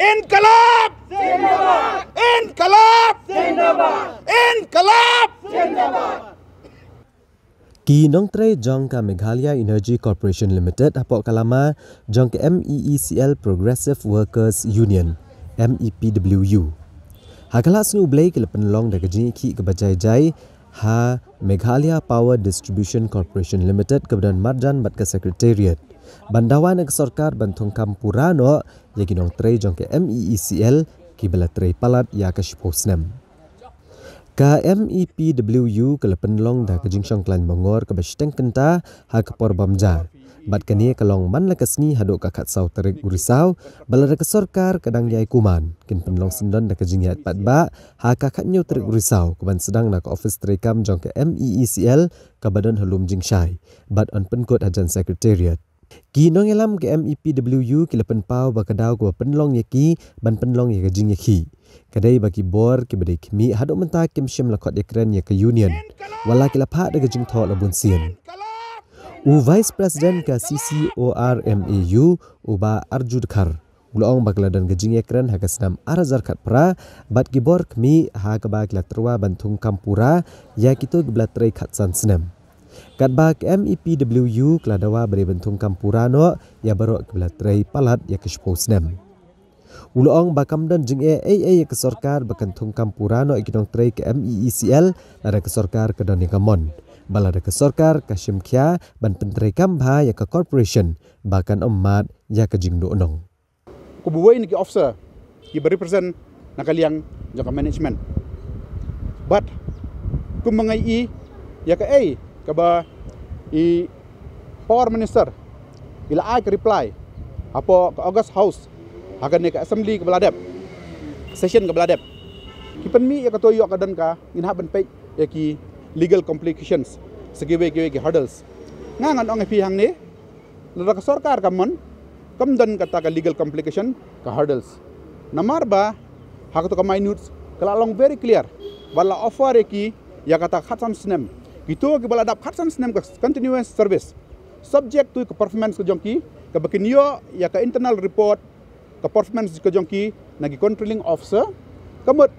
Inqilab Zindabad! Inqilab Zindabad! Inqilab Zindabad! Ki nong tre jong ka Meghalaya Energy Corporation Limited apok kalama jong ke MEECL Progressive Workers Union MEPWU. Hakalas nu blai ke penlong da kejing ki ke bajai-jai ha Meghalaya Power Distribution Corporation Limited kebadan marjan bat ke sekretariat. Bandawan ke sarkar bantung kampurano ya ki nong tre jong ke MEECL ki bala tre palat ya ke shposnem. Ka MEPWU ke penlong da kejing syong klan mangor ke besteng kenta ha ke por bamja. Bat kani kalong man la kesni hadok ka khat sau terik urisau bala da ke sarkar kadang yai kuman kin penlong sindon da kejing yat patba ha ka khat nyu terik urisau ke ban sedang na ke office trekam jong ke MEECL ke badan halum jingshai bat on penkot hajan sekretariat. Ki nong elam ke MEPWU ki lepen pau bakadau ko penlong yaki ban penlong ya kejing yaki. Kadai bagi bor ki badai kimi hadok mentah kim syam lakot ekran ya ke union wala ki lapha da kejing thok la bun sien. U Vice President ka CCORMAU uba Arjud Khar ulong bagla dan kejing ekran ha kasnam arazar khat pra bat ki bor kimi ha ka bag la terwa bantung kampura ya kitu gebla trai khat san senam. Kat bag MEPWU kladawa beri bentung kampura no ya barok gebla trai palat ya ke shposnem. Ulong bakam dan jeng AA ke sarkar bakantung kampurano ikidong tray ke MEECL lada ke sarkar ke doni kamon. Balada ke sarkar ke Shimkhya ban pentray kambha ya ke corporation bahkan emat ya ke jingdo onong. Kubuway ni ki officer ki represent nakaliang jaka management. But kumangai i ya ke A ke ba i power minister ila ai ke reply apo ke August House akan ke assembly ke beladap session ke beladap kipen mi ya kato yo kadan ka inha ban pe ya ki legal complications segiwe ki hurdles ngangan ong pi hang ni lada ka sarkar kamon kamdan kata ka legal complication ka hurdles namar ba hakato ka minutes kala long very clear bala offer ki ya kata khatsam snem gitu ke beladap khatsam snem ka continuous service subject to performance ke jongki ke bakin yo ya ka internal report ke performance ke jongki nagi controlling officer kamut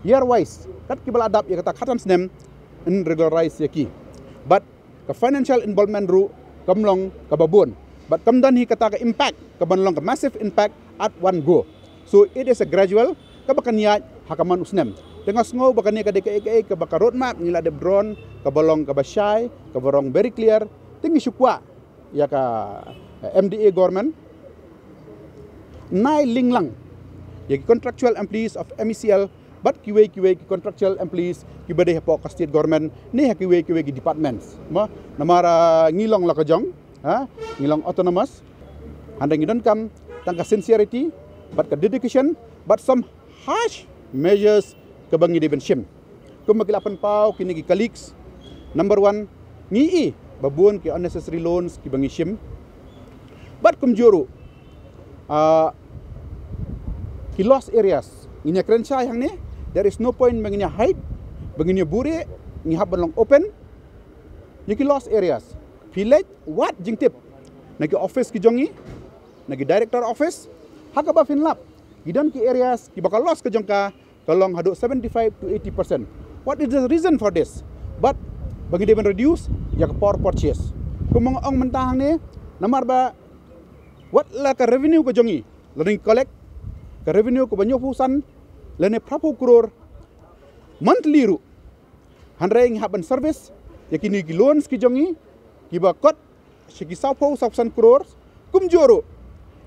year wise kat ki bala adap ya kata khatam snem in regularize yaki but ke financial involvement ru kamlong ke babun but kamdan hi kata ke impact ke banlong ke massive impact at one go so it is a gradual ke bakan ya hakaman usnem tengah sngo bakan ke DKE ke bakar roadmap nila de drone ke balong ke basyai ke borong very clear tinggi syukwa ya ka MDA government nai linglang ya contractual employees of MECL but kiwe contractual employees ki bade po ka state government ni kiwe ki departments ma namara ngilong la ka jong ha ngilong autonomous handang idon kam tangka sincerity but ka dedication but some harsh measures ke bangi de benshim kumakilapan pau kini ki colleagues number 1 ngi babun ki unnecessary loans ki bangi shim but kumjuru he lost areas inya krensha yang ni there is no point menginya hide menginya buri ngi haban long open yaki lost areas village what jingtip nagi office ki jongi nagi director office hakaba finlap gidan ki areas ki bakal lost ke jongka kalong hadu 75 to 80%. What is the reason for this? But bagi dia reduce ya ke power purchase kumong ong mentang ni namar ba what la ka revenue ko jongi learning collect ka revenue ko banyo pusan lene prapu crore monthly ru hanreng haban service yakini ki loans ki jongi ki ba kot shiki sapo sapsan crore kumjoro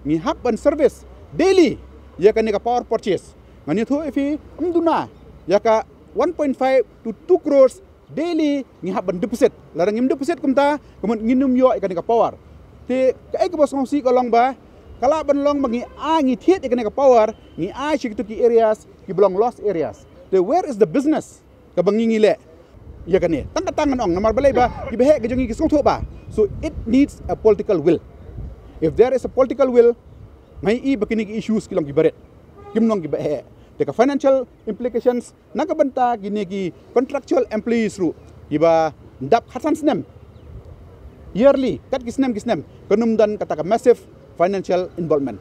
ni haban service daily ya ka ni ka power purchase ngani thu ifi umduna ya ka 1.5 to 2 crores daily ni haban deposit larang ngim deposit kumta kemun nginum yo ikan ka power ti ka ek bos ngsi ko long ba kala ban long mangi ngi thiet ikan ka power ni shi to ki areas ki belong lost areas the where is the business ka bangi ngile ya kan ni tangan ong namar balai ba ki behe ke jongi ki song tho ba so it needs a political will if there is a political will mai i bakini ki issues ki long ki baret kim long ki behe the financial implications nakabanta gini ki contractual employees ru iba ndap khasan snem yearly kat kisnem kanum dan kata massive financial involvement